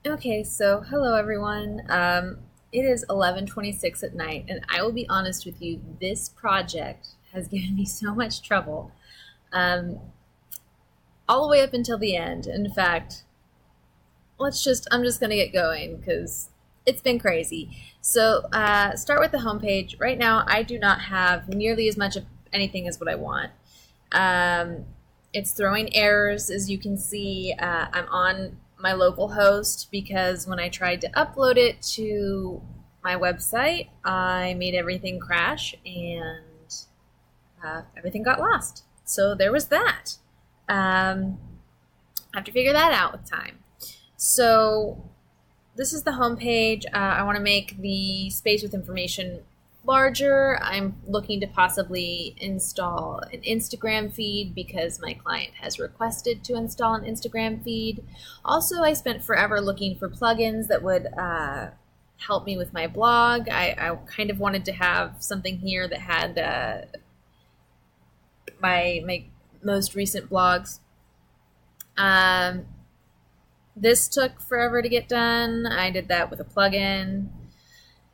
Okay, so hello everyone. It is 11:26 at night, and I will be honest with you, this project has given me so much trouble. Um, all the way up until the end. In fact, I'm just gonna get going because it's been crazy. So, start with the homepage. Right now, I do not have nearly as much of anything as what I want. Um, it's throwing errors, as you can see. I'm on my local host because when I tried to upload it to my website, I made everything crash and everything got lost. So there was that. I have to figure that out with time. So this is the home page. I want to make the space with information larger. I'm looking to possibly install an Instagram feed because my client has requested to install an Instagram feed. Also, I spent forever looking for plugins that would help me with my blog. I kind of wanted to have something here that had my most recent blogs. This took forever to get done. I did that with a plugin.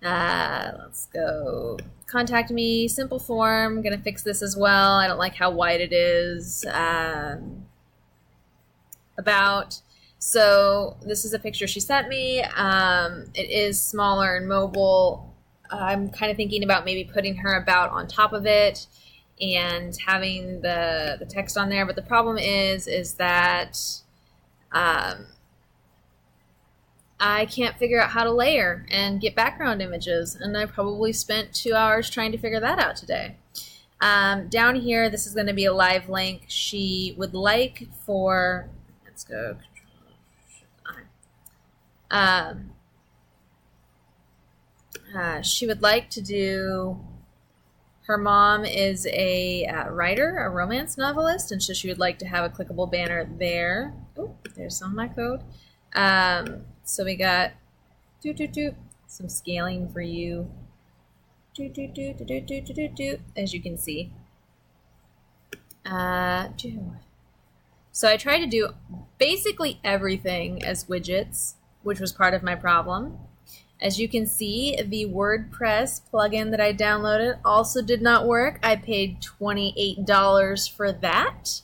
Let's go. Contact me, simple form. I'm gonna fix this as well. I don't like how wide it is. About. So this is a picture she sent me. It is smaller and mobile. I'm kind of thinking about maybe putting her about on top of it and having the text on there. But the problem is that I can't figure out how to layer and get background images, and I probably spent 2 hours trying to figure that out today. Down here, this is going to be a live link. She would like for, let's go, she would like to do, her mom is a writer, a romance novelist, and so she would like to have a clickable banner there. Oh, there's some of my code. So we got some scaling for you. As you can see. So I tried to do basically everything as widgets, which was part of my problem. As you can see, the WordPress plugin that I downloaded also did not work. I paid $28 for that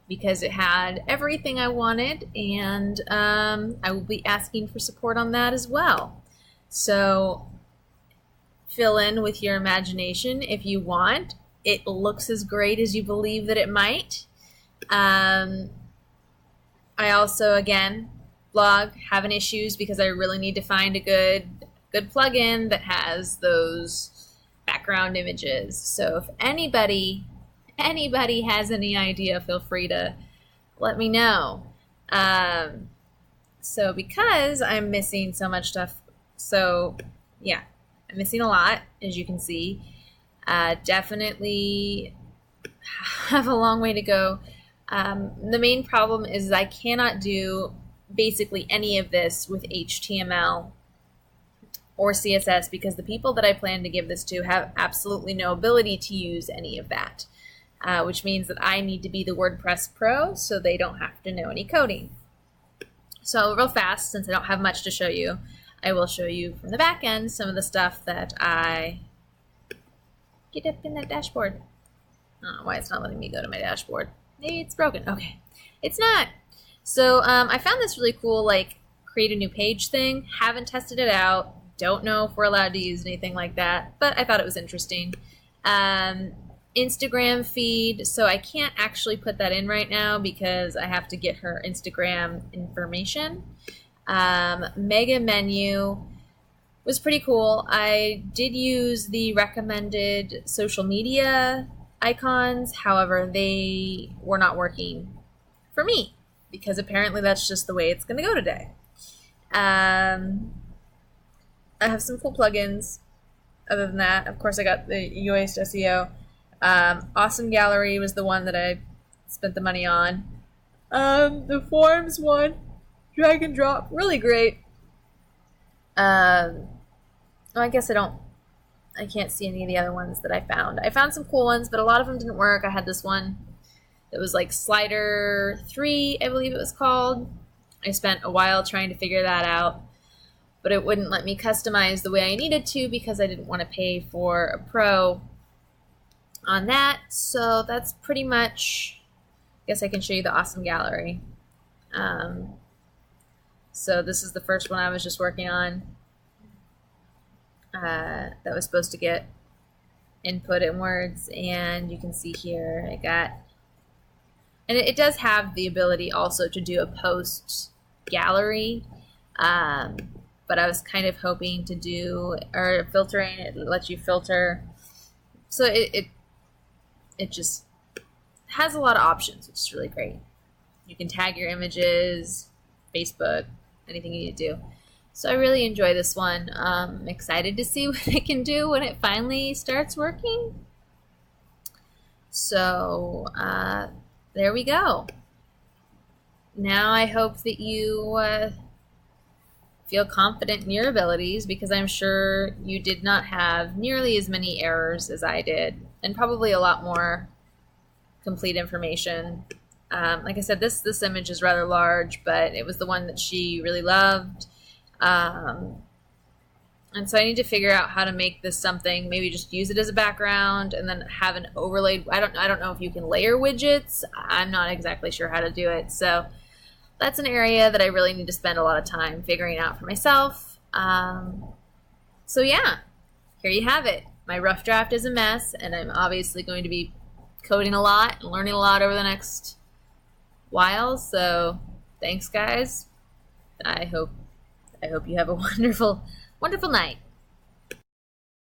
because it had everything I wanted, and I will be asking for support on that as well. So fill in with your imagination if you want. It looks as great as you believe that it might. I also, again, blog, having issues because I really need to find a good plugin that has those background images. So if anybody has any idea, feel free to let me know. So because I'm missing so much stuff, so yeah, I'm missing a lot, as you can see. Definitely have a long way to go. The main problem is I cannot do basically any of this with HTML or CSS because the people that I plan to give this to have absolutely no ability to use any of that. Which means that I need to be the WordPress pro so they don't have to know any coding. So real fast, since I don't have much to show you, I will show you from the back end some of the stuff that I get up in that dashboard. I don't know why it's not letting me go to my dashboard. Maybe it's broken. Okay, it's not. So I found this really cool, like, create a new page thing. Haven't tested it out. Don't know if we're allowed to use anything like that, but I thought it was interesting. Instagram feed, so I can't actually put that in right now because I have to get her Instagram information. Mega menu was pretty cool. I did use the recommended social media icons, however, they were not working for me because apparently that's just the way it's going to go today. I have some cool plugins. Other than that, of course, I got the Yoast SEO. Awesome Gallery was the one that I spent the money on. The Forms one, drag and drop, really great. Well, I guess I can't see any of the other ones that I found. I found some cool ones, but a lot of them didn't work. I had this one that was like Slider 3, I believe it was called. I spent a while trying to figure that out, but it wouldn't let me customize the way I needed to because I didn't want to pay for a pro on that. So that's pretty much, I guess I can show you the awesome gallery. So this is the first one I was just working on that was supposed to get input in words, and you can see here I got, and it does have the ability also to do a post gallery, but I was kind of hoping to do, or filtering, it lets you filter, so it just has a lot of options, which is really great. You can tag your images, Facebook, anything you need to do. So I really enjoy this one. I'm excited to see what it can do when it finally starts working. So there we go. Now I hope that you feel confident in your abilities, because I'm sure you did not have nearly as many errors as I did, and probably a lot more complete information. Like I said, this image is rather large, but it was the one that she really loved. And so I need to figure out how to make this something, maybe just use it as a background and then have an overlaid. I don't know if you can layer widgets. I'm not exactly sure how to do it. So that's an area that I really need to spend a lot of time figuring out for myself. So yeah, here you have it. My rough draft is a mess, and I'm obviously going to be coding a lot and learning a lot over the next while. So thanks, guys. I hope you have a wonderful night.